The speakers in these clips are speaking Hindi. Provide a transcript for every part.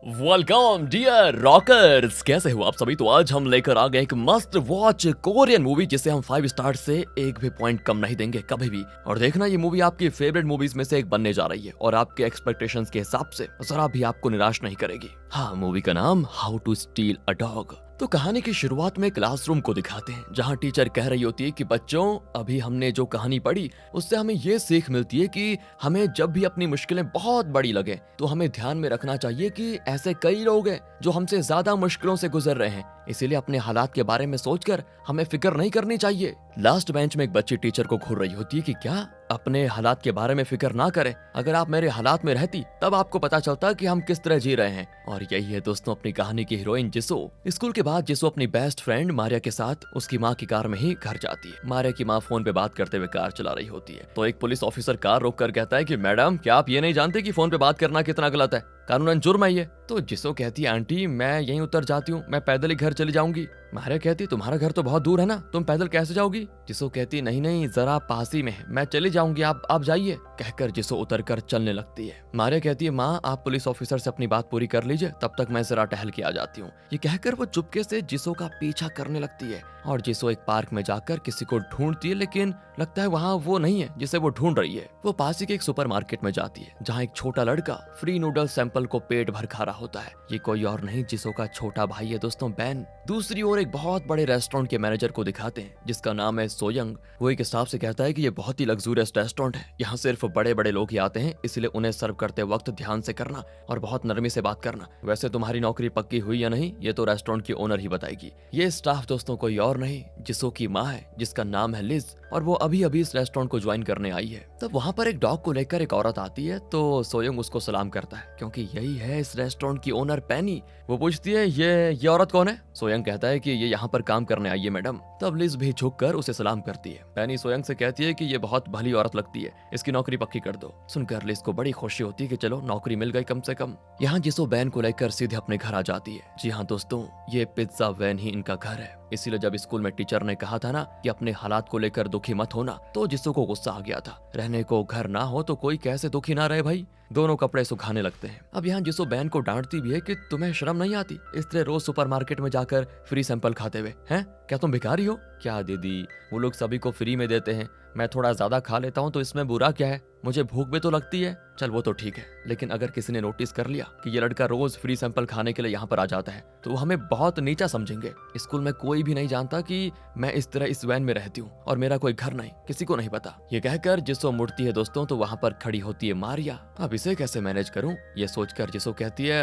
वेलकम डियर रॉकर्स, कैसे हो आप सभी। तो आज हम लेकर आ गए एक मस्ट वॉच कोरियन मूवी जिसे हम 5 स्टार से एक भी पॉइंट कम नहीं देंगे कभी भी। और देखना ये मूवी आपकी फेवरेट मूवीज में से एक बनने जा रही है और आपके एक्सपेक्टेशंस के हिसाब से जरा भी आपको निराश नहीं करेगी। हाँ, मूवी का नाम how to steal a dog. तो कहानी की शुरुआत में क्लासरूम को दिखाते हैं जहाँ टीचर कह रही होती है कि बच्चों, अभी हमने जो कहानी पढ़ी उससे हमें ये सीख मिलती है कि हमें जब भी अपनी मुश्किलें बहुत बड़ी लगे तो हमें ध्यान में रखना चाहिए कि ऐसे कई लोग हैं जो हमसे ज्यादा मुश्किलों से गुजर रहे हैं, इसीलिए अपने हालात के बारे में सोचकर हमें फिक्र नहीं करनी चाहिए। लास्ट बेंच में एक बच्ची टीचर को घूर रही होती है कि क्या अपने हालात के बारे में फिक्र ना करें, अगर आप मेरे हालात में रहती तब आपको पता चलता कि हम किस तरह जी रहे हैं। और यही है दोस्तों अपनी कहानी की हीरोइन जिसो। स्कूल के बाद जिसो अपनी बेस्ट फ्रेंड मारिया के साथ उसकी माँ की कार में ही घर जाती है। मारिया की माँ फोन पे बात करते हुए कार चला रही होती है तो एक पुलिस ऑफिसर कार रोक कर कहता है कि मैडम, क्या आप ये नहीं जानते कि फोन पे बात करना कितना गलत है, कानूनन जुर्म है ये। तो जिसो कहती है आंटी मैं यहीं उतर जाती हूँ, मैं पैदल ही घर चली जाऊंगी। मारिया कहती तुम्हारा घर तो बहुत दूर है ना, तुम पैदल कैसे जाओगी। जिसो कहती नहीं नहीं, जरा पास ही में है, मैं चली जाऊंगी, आप जाइए। कहकर जिसो उतर कर चलने लगती है। मारिया कहती है माँ, आप पुलिस ऑफिसर से अपनी बात पूरी कर लीजिए, तब तक मैं जरा टहल के आ जाती हूँ। ये कहकर वो चुपके से जिसो का पीछा करने लगती है और जिसो एक पार्क में जाकर किसी को ढूंढती है, लेकिन लगता है वहाँ वो नहीं है जिसे वो ढूंढ रही है। वो पास ही के एक सुपरमार्केट में जाती है जहाँ एक छोटा लड़का फ्री नूडल सैंपल को पेट भर खा रहा होता है। ये कोई और नहीं जिसो का छोटा भाई है दोस्तों, बैन। दूसरी ओर एक बहुत बड़े रेस्टोरेंट के मैनेजर को दिखाते हैं जिसका नाम है सोयंग। वो एक स्टाफ से कहता है कि ये बहुत ही लग्जूरियस रेस्टोरेंट है, यहाँ सिर्फ बड़े बड़े लोग ही आते हैं, इसलिए उन्हें सर्व करते वक्त ध्यान से करना और बहुत नरमी से बात करना। वैसे तुम्हारी नौकरी पक्की हुई या नहीं ये तो रेस्टोरेंट की ओनर ही बताएगी। ये स्टाफ दोस्तों कोई और नहीं जिसो की माँ है जिसका नाम है लिज और वो अभी अभी इस रेस्टोरेंट को ज्वाइन करने आई है। तब वहाँ पर एक डॉग को लेकर एक औरत आती है तो सोयंग उसको सलाम करता है क्योंकि यही है इस रेस्टोरेंट की ओनर पेनी। वो पूछती है ये औरत कौन है। सोयंग कहता है कि ये यहाँ पर काम करने आई है मैडम। तब लिज भी झुककर उसे सलाम करती है। पेनी सोयंग से कहती है कि ये बहुत भली औरत लगती है, इसकी नौकरी पक्की कर दो। सुनकर लिज को बड़ी खुशी होती है कि चलो नौकरी मिल गई कम से कम। यहाँ जिसो बैन को लेकर सीधे अपने घर आ जाती है। जी हाँ दोस्तों, ये पिज्जा वैन ही इनका घर है। इसीलिए जब स्कूल में टीचर ने कहा था ना कि अपने हालात को लेकर दुखी मत होना, तो जिसो को गुस्सा आ गया था। रहने को घर ना हो तो कोई कैसे दुखी ना रहे भाई। दोनों कपड़े सुखाने लगते हैं। अब यहाँ जिसो बैन को डांटती भी है कि तुम्हें शर्म नहीं आती इस तरह रोज सुपरमार्केट में जाकर फ्री सैंपल खाते हुए हैं, क्या तुम भिखारी हो क्या। दीदी, वो लोग सभी को फ्री में देते हैं, मैं थोड़ा ज्यादा खा लेता हूँ तो इसमें बुरा क्या है, मुझे भूख भी तो लगती है। चल वो तो ठीक है, लेकिन अगर किसी ने नोटिस कर लिया कि ये लड़का रोज फ्री सैंपल खाने के लिए यहाँ पर आ जाता है तो वो हमें बहुत नीचा समझेंगे। स्कूल में कोई भी नहीं जानता कि मैं इस तरह इस वैन में रहती हूँ और मेरा कोई घर नहीं, किसी को नहीं पता। ये कहकर जिसो मुड़ती है दोस्तों तो वहाँ पर खड़ी होती है मारिया। अब इसे कैसे मैनेज करूँ ये सोचकर जिसो कहती है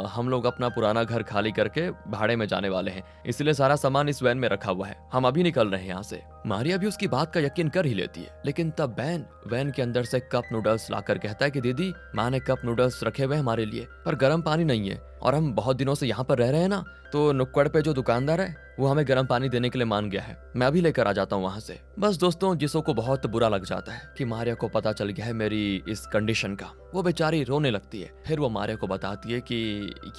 हम लोग अपना पुराना घर खाली करके भाड़े में जाने वाले हैं, इसलिए सारा सामान इस वैन में रखा हुआ है, हम अभी निकल रहे हैं यहाँ से। मारिया भी उसकी बात का यकीन कर ही लेती है, लेकिन तब बैन वैन के अंदर से कप नूडल्स लाकर कहता है कि दीदी, माँ ने कप नूडल्स रखे हुए हमारे लिए पर गर्म पानी नहीं है और हम बहुत दिनों से यहाँ पर रह रहे हैं ना, तो नुक्कड़ पे जो दुकानदार है वो हमें गर्म पानी देने के लिए मान गया है, मैं अभी लेकर आ जाता हूँ वहाँ से। बस दोस्तों जिसो को बहुत बुरा लग जाता है कि मारिया को पता चल गया है मेरी इस कंडीशन का। वो बेचारी रोने लगती है। फिर वो मारिया को बताती है कि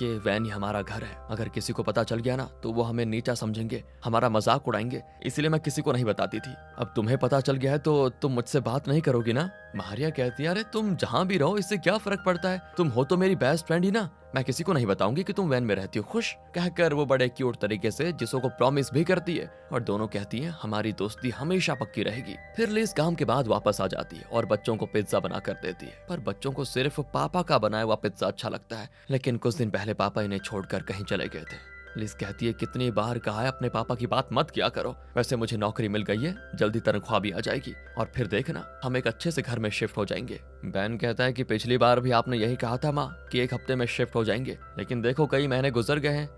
ये वैन ही हमारा घर है, अगर किसी को पता चल गया ना तो वो हमें नीचा समझेंगे, हमारा मजाक उड़ाएंगे, इसलिए मैं किसी को नहीं बताती थी। अब तुम्हें पता चल गया है तो तुम मुझसे बात नहीं करोगी ना। मारिया कहती है अरे तुम जहाँ भी रहो इससे क्या फर्क पड़ता है, तुम हो तो मेरी बेस्ट फ्रेंड ही ना, मैं किसी को नहीं बताऊंगी कि तुम वैन में रहती हो। खुश कहकर वो बड़े क्यूट तरीके से जिसो को प्रॉमिस भी करती है और दोनों कहती हैं हमारी दोस्ती हमेशा पक्की रहेगी। फिर लिज काम के बाद वापस आ जाती है और बच्चों को पिज्जा बना कर देती है, पर बच्चों को सिर्फ पापा का बनाया हुआ पिज्जा अच्छा लगता है, लेकिन कुछ दिन पहले पापा इन्हें छोड़कर कहीं चले गए थे। लिज कहती है कितनी बार कहा है अपने पापा की बात मत किया करो, वैसे मुझे नौकरी मिल गई है, जल्दी तनख्वाह भी आ जाएगी और फिर देखना हम एक अच्छे से घर में शिफ्ट हो जाएंगे। बैन कहता है कि पिछली बार भी आपने यही कहा था माँ कि 1 हफ्ते में शिफ्ट हो जाएंगे, लेकिन देखो कई महीने गुजर गए हैं।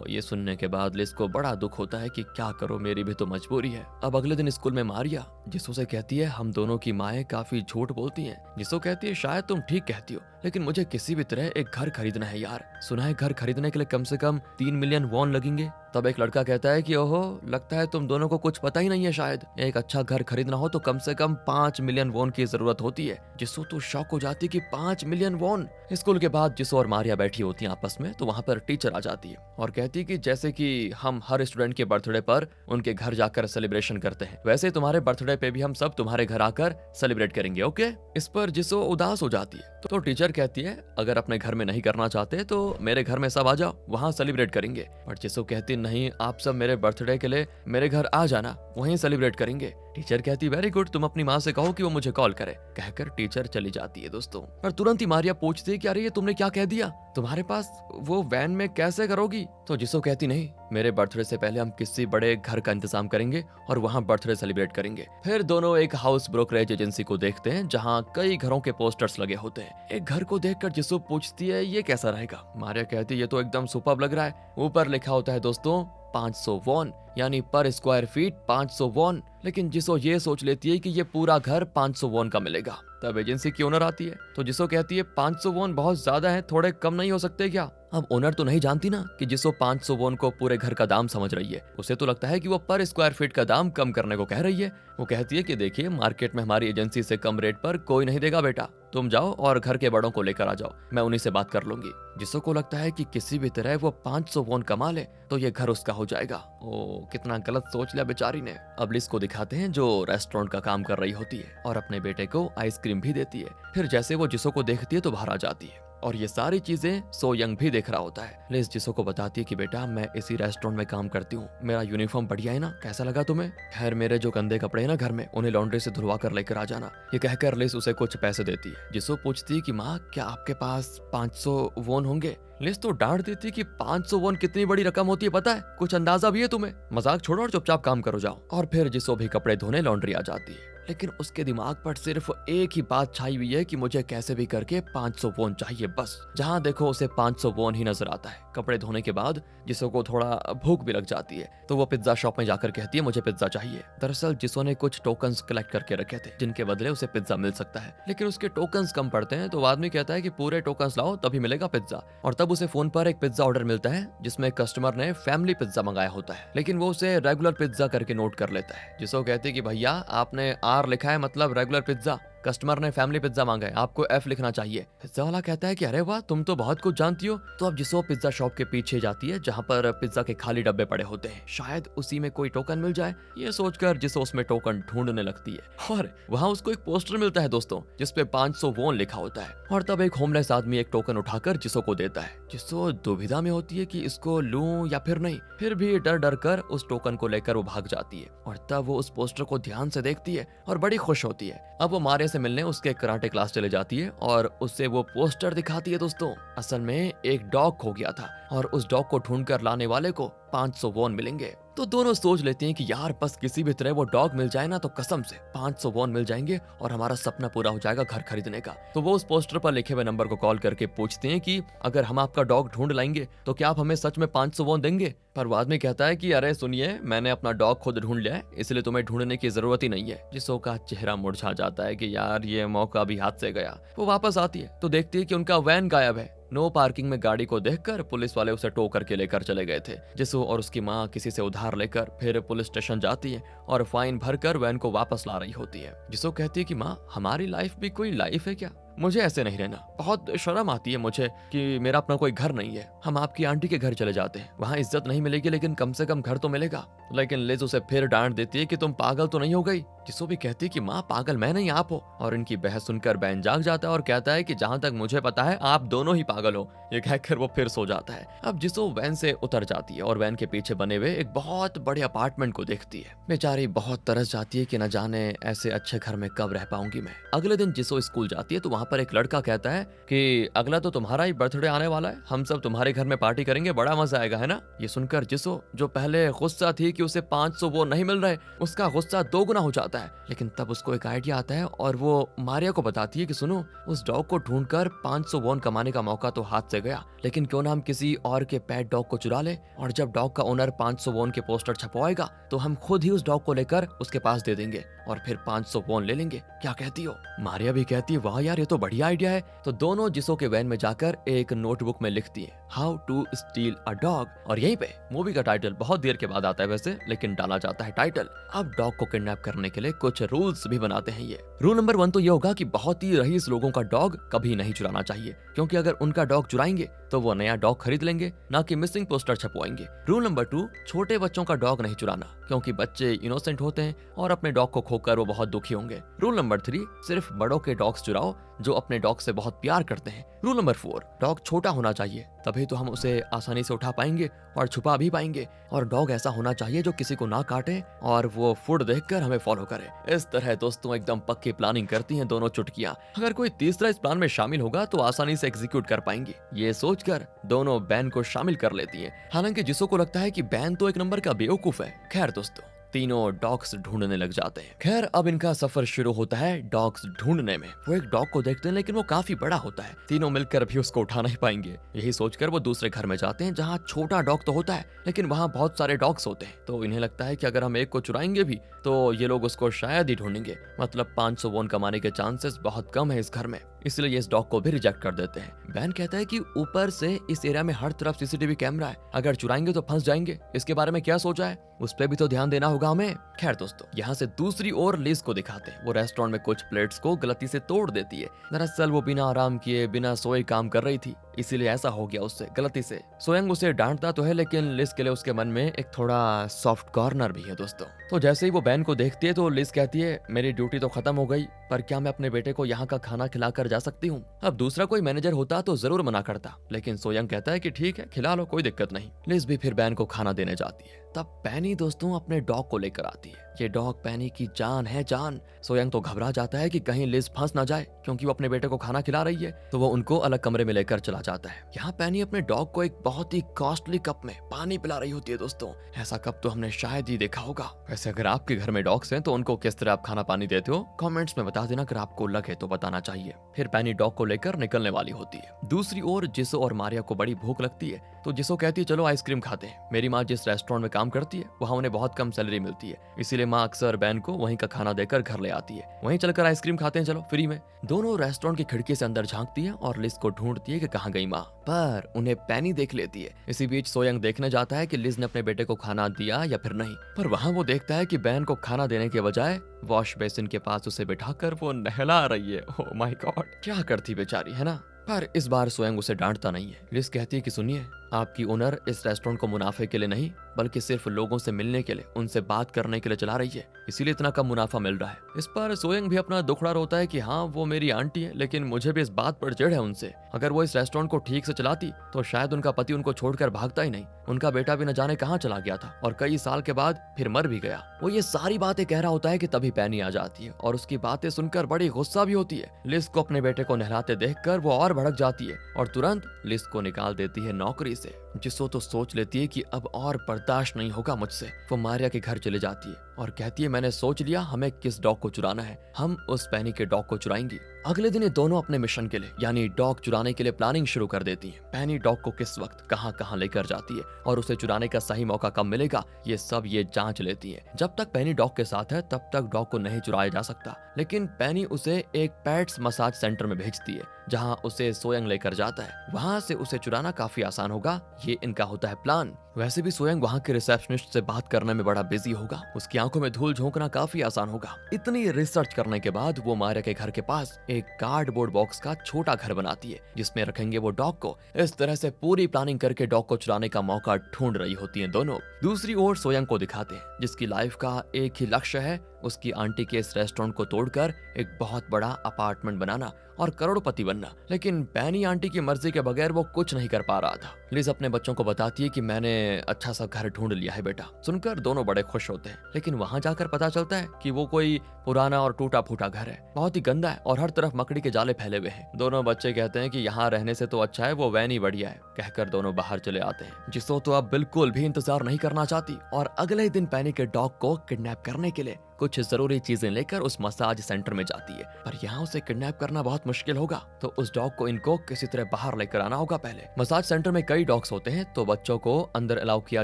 ये सुनने के बाद लिज को बड़ा दुख होता है कि क्या करो, मेरी भी तो मजबूरी है। अब अगले दिन स्कूल में मारिया जिसो से कहती है हम दोनों की माएँ काफी झूठ बोलती हैं। जिसो कहती है शायद तुम ठीक कहती हो, लेकिन मुझे किसी भी तरह एक घर खरीदना है यार, सुना है घर खरीदने के लिए कम से कम 3 मिलियन वॉन लगेंगे। तब एक लड़का कहता है कि ओहो, लगता है तुम दोनों को कुछ पता ही नहीं है। शायद एक अच्छा घर खरीदना हो तो कम से कम 5 मिलियन वॉन की जरूरत होती है। जिसो तो शॉक हो जाती है कि 5 मिलियन वॉन। स्कूल के बाद जिसो और मारिया बैठी होती है आपस में, तो वहां पर टीचर आ जाती है और कहती है कि जैसे कि हम हर स्टूडेंट के बर्थडे पर उनके घर जाकर सेलिब्रेशन करते हैं, वैसे तुम्हारे बर्थडे पे भी हम सब तुम्हारे घर आकर सेलिब्रेट करेंगे, ओके। इस पर जिसो उदास हो जाती है तो टीचर कहती है अगर अपने घर में नहीं करना चाहते तो मेरे घर में सब आ जाओ, वहाँ सेलिब्रेट करेंगे। पर जिसो कहती नहीं, आप सब मेरे बर्थडे के लिए मेरे घर आ जाना, वहीं सेलिब्रेट करेंगे। टीचर कहती वेरी गुड, तुम अपनी माँ से कहो कि वो मुझे कॉल करे। कहकर टीचर चली जाती है दोस्तों। और तुरंत ही मारिया पूछती है कि अरे ये तुमने क्या कह दिया, तुम्हारे पास वो वैन में कैसे करोगी। तो जिसो कहती नहीं, मेरे बर्थडे से पहले हम किसी बड़े घर का इंतजाम करेंगे और वहाँ बर्थडे सेलिब्रेट करेंगे। फिर दोनों एक हाउस ब्रोकरेज एजेंसी को देखते हैं जहाँ कई घरों के पोस्टर्स लगे होते हैं। एक घर को देखकर जिसो पूछती है ये कैसा रहेगा। मारिया कहती है ये तो एकदम सुपर्ब लग रहा है। ऊपर लिखा होता है दोस्तों 500 वॉन, यानी पर स्क्वायर फीट 500 वॉन। लेकिन जिसो ये सोच लेती है कि ये पूरा घर 500 वॉन का मिलेगा। तब एजेंसी की ओनर आती है तो जिसो कहती है 500 वॉन बहुत ज्यादा है, थोड़े कम नहीं हो सकते क्या। अब ओनर तो नहीं जानती ना कि जिसो 500 वॉन को पूरे घर का दाम समझ रही है। उसे तो लगता है कि वो पर स्क्वायर फीट का दाम कम करने को कह रही है। वो कहती है कि देखिए मार्केट में हमारी एजेंसी से कम रेट पर कोई नहीं देगा बेटा, तुम जाओ और घर के बड़ों को लेकर आ जाओ, मैं उन्हीं से बात कर लूंगी। जिसो को लगता है कि किसी भी तरह वो 500 वॉन कमा ले तो ये घर उसका हो जाएगा। ओ कितना गलत सोच लिया बेचारी ने। अब लिस को दिखाते हैं जो रेस्टोरेंट का काम कर रही होती है और अपने बेटे को आइसक्रीम भी देती है। फिर जैसे वो जिसो को देखती है तो बाहर आ जाती है और ये सारी चीजें सो यंग भी देख रहा होता है। लिस जिसो को बताती है कि बेटा मैं इसी रेस्टोरेंट में काम करती हूँ, मेरा यूनिफॉर्म बढ़िया है ना, कैसा लगा तुम्हें। खैर मेरे जो गंदे कपड़े हैं ना घर में, उन्हें लॉन्ड्री से धुलवा कर लेकर आ जाना। ये कहकर लिस उसे कुछ पैसे देती है। जिसो पूछती है कि माँ क्या आपके पास 500 वॉन होंगे। लिस तो डांट देती है कि 500 वॉन कितनी बड़ी रकम होती है पता है, कुछ अंदाजा भी है तुम्हें। मजाक छोड़ो और चुपचाप काम करो जाओ। और फिर जिसो भी कपड़े धोने लॉन्ड्री आ जाती है। लेकिन उसके दिमाग पर सिर्फ एक ही बात छाई हुई है कि मुझे कैसे भी करके 500 वॉन चाहिए बस। जहाँ देखो उसे 500 वॉन ही नजर आता है। कपड़े धोने के बाद जिसो को थोड़ा भूख भी लग जाती है तो वो पिज्जा शॉप में जाकर कहती है मुझे पिज्जा चाहिए। दरअसल जिसो ने कुछ टोकन्स कलेक्ट करके रखे थे जिनके बदले उसे पिज्जा मिल सकता है, लेकिन उसके टोकन्स कम पड़ते हैं। तो आदमी कहता है कि पूरे टोकन्स लाओ तभी मिलेगा पिज्जा। और तब उसे फोन पर एक पिज्जा ऑर्डर मिलता है जिसमें कस्टमर ने फैमिली पिज्जा मंगाया होता है, लेकिन वो उसे रेगुलर पिज्जा करके नोट कर लेता है। जिसो कहती है कि भैया आपने आर लिखा है मतलब रेगुलर पिज्जा, कस्टमर ने फैमिली पिज्जा मांगा है, आपको एफ लिखना चाहिए। पिज्जा वाला कहता है कि अरे वाह तुम तो बहुत कुछ जानती हो। तो अब जिसो पिज्जा शॉप के पीछे जाती है जहाँ पर पिज्जा के खाली डब्बे पड़े होते हैं, शायद उसी में कोई टोकन मिल जाए। ये सोचकर जिसो उसमें टोकन ढूंढने लगती है और वहाँ उसको एक पोस्टर मिलता है दोस्तों जिसपे 500 वॉन लिखा होता है। और तब एक होमलेस आदमी एक टोकन उठाकर जिसो को देता है। जिसो दुविधा में होती है कि इसको लूं या फिर नहीं, फिर भी डर डर कर उस टोकन को लेकर वो भाग जाती है। और तब वो उस पोस्टर को ध्यान से देखती है और बड़ी खुश होती है। अब वो मारिया से मिलने उसके कराटे क्लास चले जाती है और उससे वो पोस्टर दिखाती है दोस्तों। असल में एक डॉग खो गया था और उस डॉग को ढूंढ कर लाने वाले को 500 वॉन मिलेंगे। तो दोनों सोच लेते हैं कि यार बस किसी भी तरह वो डॉग मिल जाए ना तो कसम से 500 वॉन मिल जाएंगे और हमारा सपना पूरा हो जाएगा घर खरीदने का। तो वो उस पोस्टर पर लिखे हुए नंबर को कॉल करके पूछते हैं कि अगर हम आपका डॉग ढूंढ लाएंगे तो क्या आप हमें सच में 500 वॉन देंगे। पर वो आदमी कहता है कि अरे सुनिए मैंने अपना डॉग खुद ढूंढ लिया है, इसलिए तुम्हें ढूंढने की जरूरत ही नहीं है। जिसो का चेहरा मुरझा जाता है कि यार ये मौका भी हाथ से गया। वो वापस आती है तो देखती है कि उनका वैन गायब है। नो पार्किंग में गाड़ी को देखकर पुलिस वाले उसे टो करके लेकर चले गए थे। जिसो और उसकी माँ किसी से उधार लेकर फिर पुलिस स्टेशन जाती है और फाइन भरकर वैन को वापस ला रही होती है। जिसो कहती है कि माँ हमारी लाइफ भी कोई लाइफ है क्या, मुझे ऐसे नहीं रहना, बहुत शर्म आती है मुझे कि मेरा अपना कोई घर नहीं है। हम आपकी आंटी के घर चले जाते हैं, वहाँ इज्जत नहीं मिलेगी लेकिन कम से कम घर तो मिलेगा। लेकिन लिज उसे फिर डांट देती है कि तुम पागल तो नहीं हो गई। जिसो भी कहती है कि माँ पागल मैं नहीं आप हो। और इनकी बहस सुनकर बैन जाग जाता है और कहता है कि जहाँ तक मुझे पता है आप दोनों ही पागल हो। ये कहकर वो फिर सो जाता है। अब जिसो वैन से उतर जाती है और वैन के पीछे बने हुए एक बहुत बड़े अपार्टमेंट को देखती है। बेचारी बहुत तरस जाती है कि न जाने ऐसे अच्छे घर में कब रह पाऊंगी मैं। अगले दिन जिसो स्कूल जाती है तो वहाँ पर एक लड़का कहता है कि अगला तो तुम्हारा ही बर्थडे आने वाला है, हम सब तुम्हारे घर में पार्टी करेंगे, बड़ा मजा आएगा है ना। ये सुनकर जिसो जो पहले गुस्सा थी कि उसे 500 वो नहीं मिल रहे, उसका गुस्सा 2 गुना हो जाता है। लेकिन तब उसको एक आइडिया आता है और वो मारिया को बताती है कि सुनो उस डॉग को ढूंढकर 500 वॉन कमाने का मौका तो हाथ से गया, लेकिन क्यों ना हम किसी और के पेट डॉग को चुरा ले और जब डॉग का ओनर 500 वॉन के पोस्टर छपवाएगा तो हम खुद ही उस डॉग को लेकर उसके पास दे देंगे और फिर 500 वॉन ले लेंगे। क्या कहती हो। मारिया भी कहती है वाह यार ये तो बढ़िया आइडिया है। तो दोनों जिसो के वैन में जाकर एक नोटबुक में लिखती है how to steal a dog, और यहीं पे मूवी का टाइटल बहुत देर के बाद आता है वैसे, लेकिन डाला जाता है टाइटल। अब डॉग को किडनैप करने के लिए कुछ रूल्स भी बनाते हैं ये। रूल नंबर 1 तो ये होगा कि बहुत ही रईस लोगों का डॉग कभी नहीं चुराना चाहिए, क्योंकि अगर उनका डॉग चुराएंगे तो वो नया डॉग खरीद लेंगे, ना कि मिसिंग पोस्टर छपवाएंगे। रूल नंबर 2, छोटे बच्चों का डॉग नहीं चुराना, क्योंकि बच्चे इनोसेंट होते हैं और अपने डॉग को खोकर वो बहुत दुखी होंगे। रूल नंबर 3, सिर्फ बड़ों के डॉग्स चुराओ जो अपने डॉग से बहुत प्यार करते हैं। रूल नंबर 4, डॉग छोटा होना चाहिए, तभी तो हम उसे आसानी से उठा पाएंगे और छुपा भी पाएंगे, और डॉग ऐसा होना चाहिए जो किसी को ना काटे और वो फूड देखकर हमें फॉलो करे। इस तरह दोस्तों एकदम पक्की प्लानिंग करती हैं दोनों चुटकियां। अगर कोई तीसरा इस प्लान में शामिल होगा तो आसानी से एग्जीक्यूट कर पाएंगे, ये सोचकर दोनों बैन को शामिल कर लेती हैं। हालांकि जिसो को लगता है कि बैन तो एक नंबर का बेवकूफ है। खैर दोस्तों, तीनों डॉग्स ढूंढने लग जाते हैं। खैर अब इनका सफर शुरू होता है डॉग्स ढूंढने में। वो एक डॉग को देखते हैं, लेकिन वो काफी बड़ा होता है, तीनों मिलकर भी उसको उठा नहीं पाएंगे। यही सोचकर वो दूसरे घर में जाते हैं जहाँ छोटा डॉग तो होता है, लेकिन वहाँ बहुत सारे डॉग्स होते हैं। तो इन्हें लगता है कि अगर हम एक को चुराएंगे भी तो ये लोग उसको शायद ही ढूंढेंगे, मतलब 500 वॉन कमाने के चांसेस बहुत कम है इस घर में, इसलिए इस डॉग को भी रिजेक्ट कर देते हैं। बैन कहता है कि ऊपर से इस एरिया में हर तरफ सीसीटीवी कैमरा है, अगर चुराएंगे तो फंस जाएंगे, इसके बारे में क्या सोचा है, उस पर भी तो ध्यान देना होगा हमें। खैर दोस्तों, यहाँ से दूसरी ओर लिज को दिखाते हैं। वो रेस्टोरेंट में कुछ प्लेट्स को गलती से तोड़ देती है। दरअसल वो बिना आराम किए बिना सोए काम कर रही थी, इसीलिए ऐसा हो गया उससे गलती से। सोयंग उसे डांटता तो है, लेकिन लिज के लिए उसके मन में एक थोड़ा सॉफ्ट कॉर्नर भी है दोस्तों। तो जैसे ही वो बैन को देखती है तो लिज कहती है मेरी ड्यूटी तो खत्म हो गई, पर क्या मैं अपने बेटे को यहाँ का खाना खिलाकर जा सकती हूँ। अब दूसरा कोई मैनेजर होता तो जरूर मना करता, लेकिन सोयंग कहता है कि ठीक है खिला लो, कोई दिक्कत नहीं। लिज भी फिर बैन को खाना देने जाती है। तब पैनी दोस्तों अपने डॉग को लेकर आती है। ये डॉग पैनी की जान है जान। सोयंग तो घबरा जाता है कि कहीं लिज फंस ना जाए, क्योंकि वो अपने बेटे को खाना खिला रही है, तो वो उनको अलग कमरे में लेकर चला जाता है। यहाँ पैनी अपने डॉग को एक बहुत ही कॉस्टली कप में पानी पिला रही होती है दोस्तों। ऐसा कप तो हमने शायद ही देखा होगा। वैसे अगर आपके घर में डॉग्स हैं तो उनको किस तरह आप खाना पानी देते हो, कमेंट्स में बता देना। अगर आपको लगे तो बताना चाहिए। फिर पैनी डॉग को लेकर निकलने वाली होती है। दूसरी ओर जिसो और मारिया को बड़ी भूख लगती है, तो जिसो कहती है चलो आइसक्रीम खाते हैं। मेरी माँ जिस रेस्टोरेंट में काम करती है वहाँ उन्हें बहुत कम सैलरी मिलती है, इसीलिए माँ अक्सर बैन को वहीं का खाना देकर घर ले आती है। वहीं चलकर आइसक्रीम खाते हैं चलो फ्री में। दोनों रेस्टोरेंट की खिड़की से अंदर झांकती है और लिज को ढूंढती है कि कहाँ गई माँ, पर उन्हें पैनी देख लेती है। इसी बीच सोयंग देखने जाता है कि लिज ने अपने बेटे को खाना दिया या फिर नहीं, पर वहाँ वो देखता है कि बैन को खाना देने के बजाय वॉश बेसिन के पास उसे बिठाकर वो नहला रही है। ओह माय गॉड, क्या करती बेचारी, है ना। पर इस बार सोयंग उसे डांटता नहीं है। लिज कहती है कि सुनिए, आपकी ओनर इस रेस्टोरेंट को मुनाफे के लिए नहीं बल्कि सिर्फ लोगों से मिलने के लिए, उनसे बात करने के लिए चला रही है, इसीलिए इतना कम मुनाफा मिल रहा है। इस पर सोयंग भी अपना दुखड़ा रोता है कि हाँ वो मेरी आंटी है, लेकिन मुझे भी इस बात पर चिढ़ है उनसे। अगर वो इस रेस्टोरेंट को ठीक से चलाती तो शायद उनका पति उनको छोड़कर भागता ही नहीं। उनका बेटा भी न जाने कहाँ चला गया था और कई साल के बाद फिर मर भी गया। वो ये सारी बातें कह रहा होता है कि तभी पैनी आ जाती है और उसकी बातें सुनकर बड़ी गुस्सा भी होती है। लिज को अपने बेटे को नहलाते देखकर वो और भड़क जाती है और तुरंत लिज को निकाल देती है नौकरी से। जिसो तो सोच लेती है कि अब और बर्दाश्त नहीं होगा मुझसे। वो मारिया के घर चले जाती है और कहती है मैंने सोच लिया हमें किस डॉग को चुराना है, हम उस पैनी के डॉग को चुराएंगी। अगले दिन ये दोनों अपने मिशन के लिए यानी डॉग चुराने के लिए प्लानिंग शुरू कर देती हैं। पैनी डॉग को किस वक्त कहां कहां लेकर जाती है और उसे चुराने का सही मौका कब मिलेगा, ये सब ये जांच लेती है। जब तक पैनी डॉग के साथ है तब तक डॉग को नहीं चुराया जा सकता, लेकिन पैनी उसे एक पेट्स मसाज सेंटर में भेजती है जहां उसे सोयंग लेकर जाता है। वहां से उसे चुराना काफी आसान होगा, ये इनका होता है प्लान। वैसे भी सोयंग वहां के रिसेप्शनिस्ट से बात करने में बड़ा बिजी होगा, उसकी आंखों में धूल झोंकना काफी आसान होगा। इतनी रिसर्च करने के बाद वो मारिया के घर के पास एक कार्डबोर्ड बॉक्स का छोटा घर बनाती है जिसमें रखेंगे वो डॉग को। इस तरह से पूरी प्लानिंग करके डॉग को चुराने का मौका ढूंढ रही होती हैं दोनों। दूसरी ओर सोयंग को दिखाते हैं जिसकी लाइफ का एक ही लक्ष्य है, उसकी आंटी के इस रेस्टोरेंट को तोड़कर एक बहुत बड़ा अपार्टमेंट बनाना और करोड़पति बनना। लेकिन पैनी आंटी की मर्जी के बगैर वो कुछ नहीं कर पा रहा था। लिज अपने बच्चों को बताती है कि मैंने अच्छा सा घर ढूंढ लिया है बेटा। सुनकर दोनों बड़े खुश होते हैं, लेकिन वहां जाकर पता चलता है कि वो कोई पुराना और टूटा फूटा घर है, बहुत ही गंदा है और हर तरफ मकड़ी के जाले फैले हुए हैं। दोनों बच्चे कहते हैं कि यहाँ रहने से तो अच्छा है वो वैन ही बढ़िया है, कहकर दोनों बाहर चले आते हैं। जिसो तो अब बिल्कुल भी इंतजार नहीं करना चाहती और अगले दिन पैनी के डॉग को किडनैप करने के लिए कुछ जरूरी चीजें लेकर उस मसाज सेंटर में जाती है, पर यहाँ उसे किडनैप करना बहुत मुश्किल होगा, तो उस डॉग को इनको किसी तरह बाहर लेकर आना होगा। पहले मसाज सेंटर में कई डॉग्स होते हैं, तो बच्चों को अंदर अलाउ किया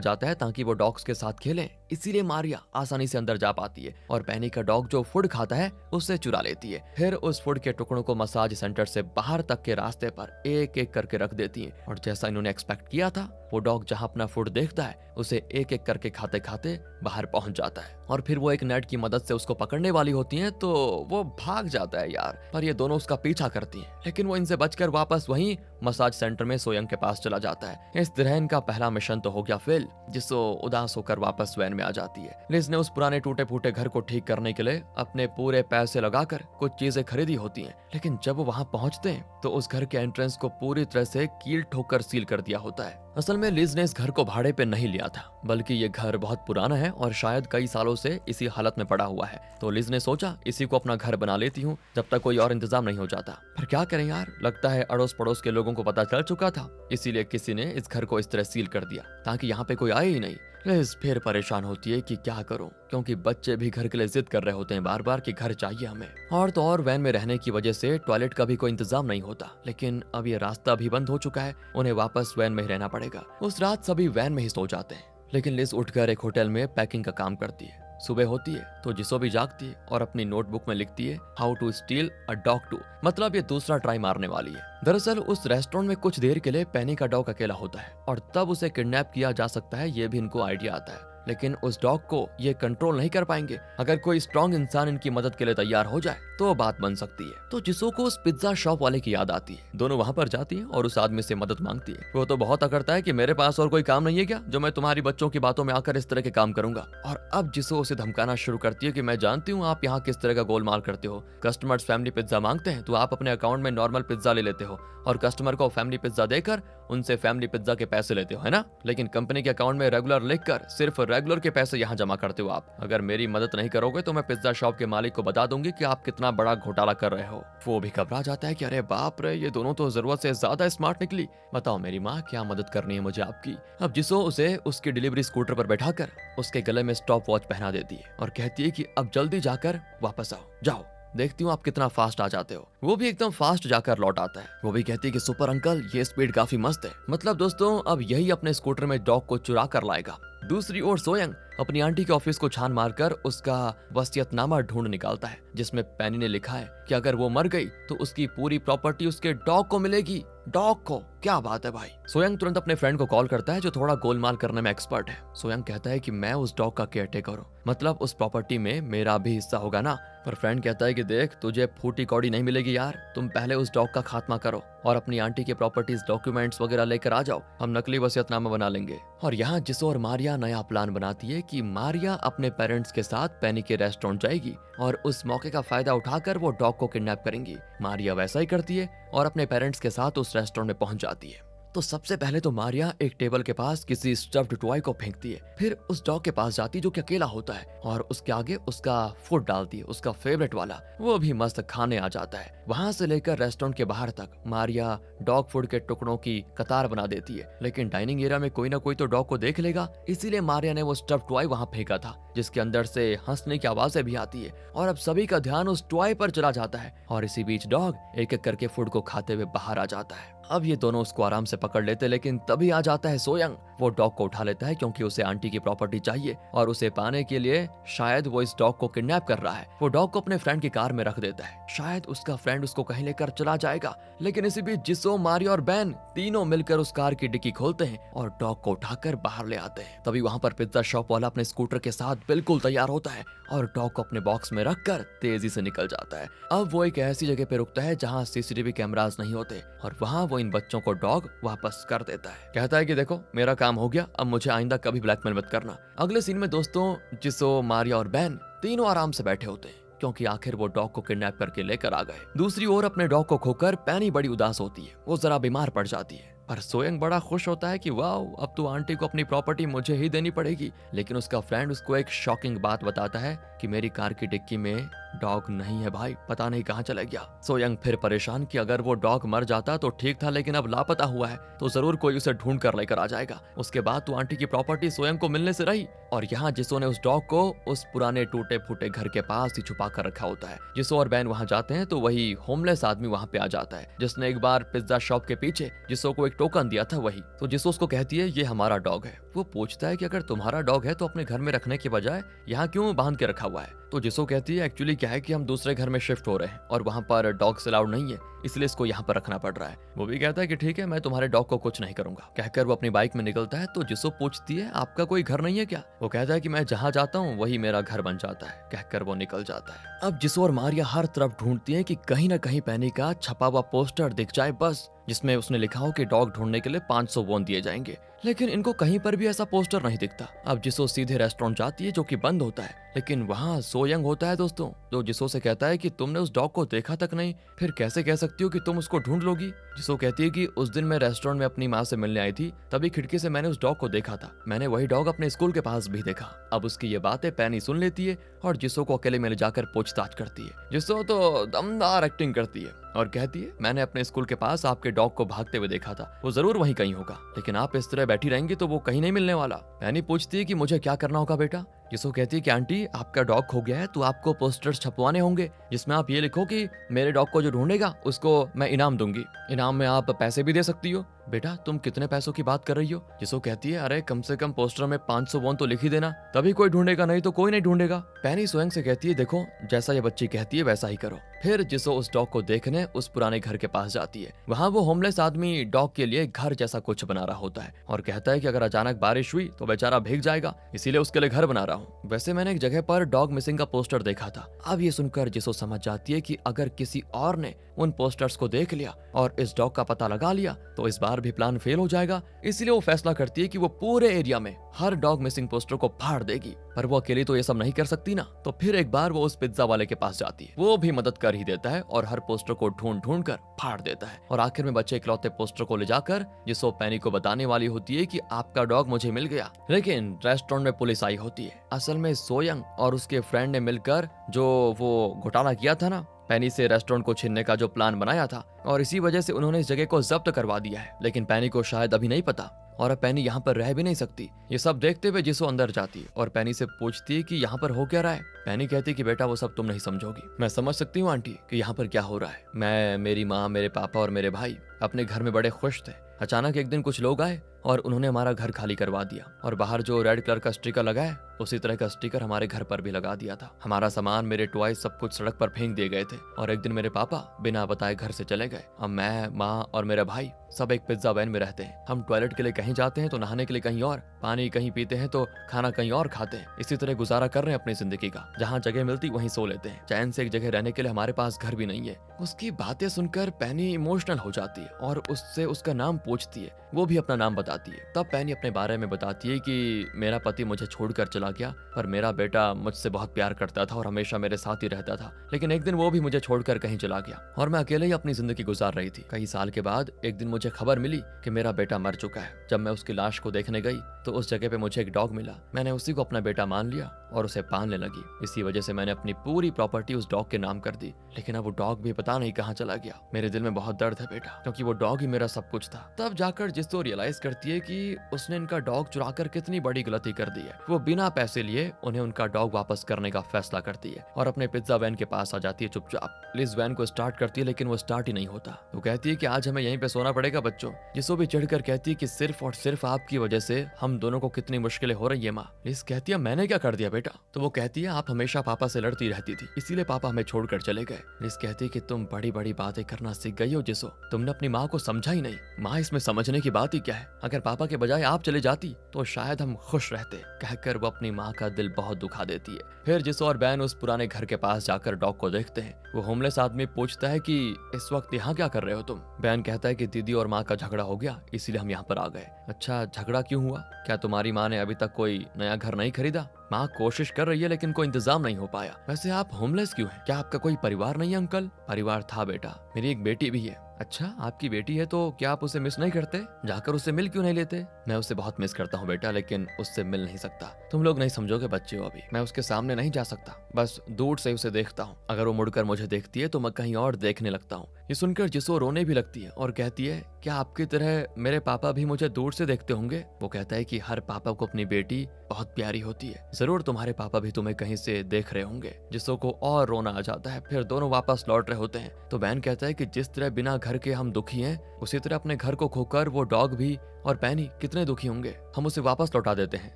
जाता है ताकि वो डॉग्स के साथ खेलें, इसीलिए मारिया आसानी से अंदर जा पाती है और पैनी का डॉग जो फूड खाता है उसे चुरा लेती है। फिर उस फूड के टुकड़ों को मसाज सेंटर से बाहर तक के रास्ते पर एक एक करके रख देती है, और जैसा इन्होंने एक्सपेक्ट किया था, वो डॉग जहां अपना फूड देखता है उसे एक एक करके खाते खाते बाहर पहुंच जाता है, और फिर वो एक नेट की मदद से उसको पकड़ने वाली होती हैं, तो वो भाग जाता है यार, पर ये दोनों उसका पीछा करती हैं, लेकिन वो इनसे बचकर वापस वहीं मसाज सेंटर में सोयंग के पास चला जाता है। इस तरह इनका पहला मिशन तो हो गया फेल, जिसो उदास होकर वापस वैन में आ जाती है। लिज ने उस पुराने टूटे फूटे घर को ठीक करने के लिए अपने पूरे पैसे लगाकर कुछ चीजें खरीदी होती हैं, लेकिन जब वो वहां पहुंचते हैं तो उस घर के एंट्रेंस को पूरी तरह से कील ठोकर सील कर दिया होता है। असल में लिज ने इस घर को भाड़े पे नहीं लिया था, बल्कि ये घर बहुत पुराना है और शायद कई सालों से इसी हालत में पड़ा हुआ है, तो लिज ने सोचा इसी को अपना घर बना लेती हूँ जब तक कोई और इंतजाम नहीं हो जाता। पर क्या करें यार, लगता है अड़ोस पड़ोस के लोगों को पता चल चुका था, इसीलिए किसी ने इस घर को इस तरह सील कर दिया ताकि यहाँ पे कोई आए ही नहीं। लिज फिर परेशान होती है कि क्या करूं, क्योंकि बच्चे भी घर के लिए जिद कर रहे होते हैं बार बार कि घर चाहिए हमें, और तो और वैन में रहने की वजह से टॉयलेट का भी कोई इंतजाम नहीं होता। लेकिन अब ये रास्ता भी बंद हो चुका है, उन्हें वापस वैन में ही रहना पड़ेगा। उस रात सभी वैन में ही सो जाते हैं, लेकिन लिज उठकर एक होटल में पैकिंग का काम करती है। सुबह होती है तो जिसो भी जागती है और अपनी नोटबुक में लिखती है how to steal a dog two, मतलब ये दूसरा ट्राई मारने वाली है। दरअसल उस रेस्टोरेंट में कुछ देर के लिए पैनी का डॉग अकेला होता है और तब उसे किडनैप किया जा सकता है, ये भी इनको आइडिया आता है, लेकिन उस डॉग को ये कंट्रोल नहीं कर पाएंगे। अगर कोई स्ट्रॉन्ग इंसान इनकी मदद के लिए तैयार हो जाए तो बात बन सकती है। तो जिसो को उस पिज्जा शॉप वाले की याद आती है, दोनों वहां पर जाती है और उस आदमी से मदद मांगती है। वो तो बहुत अकड़ता है कि मेरे पास और कोई काम नहीं है क्या जो मैं तुम्हारी बच्चों की बातों में आकर इस तरह के काम करूंगा। और अब जिसो उसे धमकाना शुरू करती है कि मैं जानती हूँ आप यहाँ किस तरह का गोलमाल करते हो, कस्टमर्स फैमिली पिज्जा मांगते हैं तो आप अपने अकाउंट में नॉर्मल पिज्जा ले लेते हो और कस्टमर को फैमिली पिज्जा देकर उनसे फैमिली पिज्जा के पैसे लेते हो, है ना? लेकिन कंपनी के अकाउंट में रेगुलर लिखकर सिर्फ रेगुलर के पैसे यहाँ जमा करते हो आप। अगर मेरी मदद नहीं करोगे तो मैं पिज्जा शॉप के मालिक को बता दूंगी कि आप कितना बड़ा घोटाला कर रहे हो। वो भी घबरा जाता है कि अरे बाप रे, ये दोनों तो जरूरत से ज्यादा स्मार्ट निकली। बताओ मेरी माँ, क्या मदद करनी है मुझे आपकी। अब जिसो उसे उसकी डिलीवरी स्कूटर पर बैठाकर उसके गले में स्टॉप वॉच पहना देती है और कहती है कि अब जल्दी जाकर वापस आओ, जाओ देखती हूँ आप कितना फास्ट आ जाते हो। वो भी एकदम फास्ट जाकर लौट आता है। वो भी कहती है कि सुपर अंकल, ये स्पीड काफी मस्त है। मतलब दोस्तों, अब यही अपने स्कूटर में डॉग को चुरा कर लाएगा। दूसरी ओर सोयंग अपनी आंटी के ऑफिस को छान मारकर उसका वसीयतनामा ढूंढ निकालता है, जिसमें पैनी ने लिखा है कि अगर वो मर गई तो उसकी पूरी प्रॉपर्टी उसके डॉग को मिलेगी। डॉग को? क्या बात है भाई। सोयंग तुरंत अपने फ्रेंड को कॉल करता है जो थोड़ा गोलमाल करने में एक्सपर्ट है। सोयंग कहता है कि मैं उस डॉग का केयरटेकर हूँ, मतलब उस प्रॉपर्टी में मेरा भी हिस्सा होगा ना। पर फ्रेंड कहता है कि देख, तुझे फूटी कौड़ी नहीं मिलेगी यार, तुम पहले उस डॉग का खात्मा करो और अपनी आंटी के प्रॉपर्टीज डॉक्यूमेंट्स वगैरह लेकर आ जाओ, हम नकली वसीयतनामा बना लेंगे। और यहाँ जिसो और मारिया नया प्लान बनाती है कि मारिया अपने पेरेंट्स के साथ पैनी के रेस्टोरेंट जाएगी और उस मौके का फायदा उठाकर वो डॉग को किडनैप करेंगी। मारिया वैसा ही करती है और अपने पेरेंट्स के साथ उस रेस्टोरेंट में पहुंच जाती है। तो सबसे पहले तो मारिया एक टेबल के पास किसी स्टफ्ड टॉय को फेंकती है, फिर उस डॉग के पास जाती है जो कि अकेला होता है और उसके आगे उसका फूड डालती है, उसका फेवरेट वाला। वो भी मस्त खाने आ जाता है। वहां से लेकर रेस्टोरेंट के बाहर तक मारिया डॉग फूड के टुकड़ों की कतार बना देती है, लेकिन डाइनिंग एरिया में कोई ना कोई तो डॉग को देख लेगा, इसीलिए मारिया ने वो स्टफ्ड टॉय वहां फेंका था, जिसके अंदर से हंसने की आवाजें भी आती है। और अब सभी का ध्यान उस टॉय पर चला जाता है और इसी बीच डॉग एक एक करके फूड को खाते हुए बाहर आ जाता है। अब ये दोनों उसको आराम से पकड़ लेते, लेकिन तभी आ जाता है सोयंग। वो डॉग को उठा लेता है क्योंकि उसे आंटी की प्रॉपर्टी चाहिए और उसे पाने के लिए शायद वो इस डॉग को किडनैप कर रहा है। वो डॉग को अपने फ्रेंड की कार में रख देता है, शायद उसका फ्रेंड उसको कहीं लेकर चला जाएगा। लेकिन इसी बीच जिसो, मारिया और बैन तीनों मिलकर उस कार की डिक्की खोलते हैं और डॉग को उठाकर बाहर ले आते हैं। तभी वहां पर पिज्जा शॉप वाला अपने स्कूटर के साथ बिल्कुल तैयार होता है और डॉग को अपने बॉक्स में रखकर तेजी से निकल जाता है। अब वो एक ऐसी जगह पे रुकता है जहाँ सीसीटीवी कैमरास नहीं होते और वहाँ वो इन बच्चों को डॉग वापस कर देता है। कहता है कि देखो, मेरा काम हो गया, अब मुझे आइंदा कभी ब्लैकमेल मत करना। अगले सीन में दोस्तों, जिसो, मारिया और बैन तीनों आराम से बैठे होते हैं क्योंकि आखिर वो डॉग को किडनैप करके लेकर आ गए। दूसरी ओर अपने डॉग को खोकर पैनी बड़ी उदास होती है, वो जरा बीमार पड़ जाती है। पर सोयंग बड़ा खुश होता है कि वाह, अब तो आंटी को अपनी प्रॉपर्टी मुझे ही देनी पड़ेगी। लेकिन उसका फ्रेंड उसको एक शॉकिंग बात बताता है कि मेरी कार की डिक्की में डॉग नहीं है भाई, पता नहीं कहाँ चला गया। सोयंग फिर परेशान कि अगर वो डॉग मर जाता तो ठीक था, लेकिन अब लापता हुआ है तो जरूर कोई उसे ढूंढ कर लेकर आ जाएगा। उसके बाद तो आंटी की प्रॉपर्टी सोयंग को मिलने से रही, और यहाँ जिसो ने उस डॉग को उस पुराने टूटे फूटे घर के पास ही छुपा कर रखा होता है। जिसो और बैन वहाँ जाते हैं तो वही होमलेस आदमी वहाँ पे आ जाता है जिसने एक बार पिज्जा शॉप के पीछे जिसो को एक टोकन दिया था वही। तो जिसो उसको कहती है ये हमारा डॉग है। वो पूछता है कि अगर तुम्हारा डॉग है तो अपने घर में रखने के बजाय यहाँ क्यों बांध के रखा हुआ है। तो जिसो कहती है एक्चुअली क्या है कि हम दूसरे घर में शिफ्ट हो रहे हैं और वहाँ पर डॉग्स अलाउड नहीं है, इसलिए इसको यहाँ पर रखना पड़ रहा है। वो भी कहता है कि ठीक है, मैं तुम्हारे डॉग को कुछ नहीं करूंगा। कहकर वो अपनी बाइक में निकलता है। तो जिसो पूछती है आपका कोई घर नहीं है क्या? वो कहता है कि मैं जहाँ जाता हूँ वही मेरा घर बन जाता है। कहकर वो निकल जाता है। अब जिसो और मारिया हर तरफ ढूंढती है कि कहीं ना कहीं पैनी का छपा हुआ पोस्टर दिख जाए बस, जिसमें उसने लिखा हो कि डॉग ढूंढने के लिए 500 वॉन दिए जाएंगे, लेकिन इनको कहीं पर भी ऐसा पोस्टर नहीं दिखता। अब जिसो सीधे रेस्टोरेंट जाती है जो कि बंद होता है, लेकिन वहाँ सोयंग होता है दोस्तों, जो जिसो से कहता है कि तुमने उस डॉग को देखा तक नहीं, फिर कैसे कह सकती हो कि तुम उसको ढूंढ लोगी। जिसो कहती है कि उस दिन मैं रेस्टोरेंट में अपनी माँ से मिलने आई थी, तभी खिड़की से मैंने उस डॉग को देखा था। मैंने वही डॉग अपने स्कूल के पास भी देखा। अब उसकी ये बातें पैनी सुन लेती है और जिसो को अकेले में ले जाकर पूछताछ करती है। जिसो तो दमदार एक्टिंग करती है और कहती है मैंने अपने स्कूल के पास आपके डॉग को भागते हुए देखा था, वो जरूर वहीं कहीं होगा, लेकिन आप इस तरह बैठी रहेंगी तो वो कहीं नहीं मिलने वाला। पैनी पूछती है कि मुझे क्या करना होगा बेटा। जिसो कहती है कि आंटी आपका डॉग खो गया है तो आपको पोस्टर्स छपवाने होंगे जिसमें आप ये लिखो कि मेरे डॉग को जो ढूंढेगा उसको मैं इनाम दूंगी, इनाम में आप पैसे भी दे सकती हो। बेटा तुम कितने पैसों की बात कर रही हो? जिसो कहती है अरे कम से कम पोस्टर में 500 वॉन तो लिख ही देना, तभी कोई ढूंढेगा, नहीं तो कोई नहीं ढूंढेगा। पैनी स्वयं से कहती है देखो जैसा ये बच्ची कहती है वैसा ही करो। फिर जिसो उस डॉग को देखने उस पुराने घर के पास जाती है। वहाँ वो होमलेस आदमी डॉग के लिए घर जैसा कुछ बना रहा होता है और कहता है कि अगर अचानक बारिश हुई तो बेचारा भीग जाएगा, इसीलिए उसके लिए घर बना रहा हूँ। वैसे मैंने एक जगह पर डॉग मिसिंग का पोस्टर देखा था। अब ये सुनकर जिसो समझ जाती है कि अगर किसी और ने उन पोस्टर्स को देख लिया और इस डॉग का पता लगा लिया तो इस बार भी प्लान फेल हो जाएगा। इसलिए वो फैसला करती है कि वो पूरे एरिया में हर डॉग मिसिंग पोस्टर को फाड़ देगी, पर वो अकेली तो ये सब नहीं कर सकती ना। तो फिर एक बार वो उस पिज्जा वाले के पास जाती है, वो भी मदद कर ही देता है और हर पोस्टर को ढूंढ ढूंढ कर फाड़ देता है। और आखिर में बच्चे इकलौते पोस्टर को ले जाकर जिसो पैनी को बताने वाली होती है कि आपका डॉग मुझे मिल गया, लेकिन रेस्टोरेंट में पुलिस आई होती है। असल में सोयंग और उसके फ्रेंड ने मिलकर जो वो घोटाला किया था ना, पैनी से रेस्टोरेंट को छीनने का जो प्लान बनाया था, और इसी वजह से उन्होंने इस जगह को जब्त करवा दिया है। लेकिन पैनी को शायद अभी नहीं पता और अब पैनी यहाँ पर रह भी नहीं सकती। ये सब देखते हुए जिसो अंदर जाती है और पैनी से पूछती है कि यहाँ पर हो क्या रहा है। पैनी कहती है कि बेटा वो सब तुम नहीं समझोगी, मैं समझ सकती हूँ आंटी कि यहाँ पर क्या हो रहा है। मैं, मेरी माँ, मेरे पापा और मेरे भाई अपने घर में बड़े खुश थे। अचानक एक दिन कुछ लोग आए और उन्होंने हमारा घर खाली करवा दिया और बाहर जो रेड कलर का स्टिकर लगा है उसी तरह का स्टिकर हमारे घर पर भी लगा दिया था। हमारा सामान, मेरे टॉय सब कुछ सड़क पर फेंक दिए गए थे और एक दिन मेरे पापा बिना बताए घर से चले गए। अब मैं, माँ और मेरा भाई सब एक पिज्जा वैन में रहते हैं। हम टॉयलेट के लिए कहीं जाते हैं तो नहाने के लिए कहीं और, पानी कहीं पीते हैं तो खाना कहीं और खाते हैं। इसी तरह गुजारा कर रहे हैं अपनी जिंदगी का, जहाँ जगह मिलती वहीं सो लेते हैं। चैन से एक जगह रहने के लिए हमारे पास घर भी नहीं है। उसकी बातें सुनकर पैनी इमोशनल हो जाती है और उससे उसका नाम पूछती है। वो भी अपना नाम बताती है। तब पैनी अपने बारे में बताती है कि मेरा पति मुझे छोड़कर चला गया, पर मेरा बेटा मुझसे बहुत प्यार करता था और हमेशा मेरे साथ ही रहता था, लेकिन एक दिन वो भी मुझे छोड़कर कहीं चला गया और मैं अकेले ही अपनी जिंदगी गुजार रही थी। कई साल के बाद एक दिन मुझे खबर मिली कि मेरा बेटा मर चुका है। जब मैं उसकी लाश को देखने गई तो उस जगह पे मुझे एक डॉग मिला। मैंने उसी को अपना बेटा मान लिया और उसे पालने लगी। इसी वजह से मैंने अपनी पूरी प्रॉपर्टी उस डॉग के नाम कर दी, लेकिन अब वो डॉग भी पता नहीं कहाँ चला गया। मेरे दिल में बहुत दर्द है बेटा, क्योंकि वो डॉग ही मेरा सब कुछ था। तब जाकर जिसको रियलाइज करती है कि उसने इनका डॉग चुराकर कितनी बड़ी गलती कर दी है। वो बिना पैसे लिए उन्हें उनका डॉग वापस करने का फैसला करती है और अपने पिज्जा वैन के पास आ जाती है चुपचाप। लिज वैन को स्टार्ट करती है लेकिन वो स्टार्ट ही नहीं होता। वो कहती है कि आज हमें यहीं पे सोना पड़ेगा बच्चों। जिसो भी चिढ़कर कहती है कि सिर्फ और सिर्फ आपकी वजह से हम दोनों को कितनी मुश्किलें हो रही है माँ। लिज कहती है मैंने क्या कर दिया बेटा? तो वो कहती है आप हमेशा पापा से लड़ती रहती थी, इसीलिए पापा हमें छोड़कर चले गए। लिज कहती है कि तुम बड़ी बड़ी बातें करना सीख गई हो जिसो, तुमने अपनी माँ को समझा ही नहीं। माँ इसमें समझने की बात ही क्या है, अगर पापा के बजाय आप चले जाती तो शायद हम खुश रहते। कहकर वो अपनी माँ का दिल बहुत दुखा देती है। फिर जिसो और बैन उस पुराने घर के पास जाकर डॉग को देखते हैं। वो होमलेस आदमी पूछता है कि इस वक्त यहाँ क्या कर रहे हो तुम? बैन कहता है कि दीदी और माँ का झगड़ा हो गया, इसीलिए हम यहाँ पर आ गए। अच्छा, झगड़ा क्यों हुआ? क्या तुम्हारी माँ ने अभी तक कोई नया घर नहीं खरीदा? माँ कोशिश कर रही है लेकिन कोई इंतजाम नहीं हो पाया। वैसे आप होमलेस क्यों हैं? क्या आपका कोई परिवार नहीं है अंकल? परिवार था बेटा, मेरी एक बेटी भी है। अच्छा, आपकी बेटी है तो क्या आप उसे मिस नहीं करते? जाकर उससे मिल क्यों नहीं लेते? मैं उसे बहुत मिस करता हूँ बेटा, लेकिन उससे मिल नहीं सकता। तुम लोग नहीं समझोगे बच्चे हो अभी। मैं उसके सामने नहीं जा सकता, बस दूर से उसे देखता हूँ। अगर वो मुड़कर मुझे देखती है तो मैं कहीं और देखने लगता हूँ। ये सुनकर जिसो रोने भी लगती है और कहती है, क्या आपकी तरह मेरे पापा भी मुझे दूर से देखते होंगे? वो कहता है कि हर पापा को अपनी बेटी बहुत प्यारी होती है। जरूर तुम्हारे पापा भी तुम्हें कहीं से देख रहे होंगे। जिसो को और रोना आ जाता है। फिर दोनों वापस लौट रहे होते हैं तो बैन कहता है कि जिस तरह बिना घर के हम दुखी हैं, उसी तरह अपने घर को खोकर वो डॉग भी और पैनी कितने दुखी होंगे। हम उसे वापस लौटा देते हैं।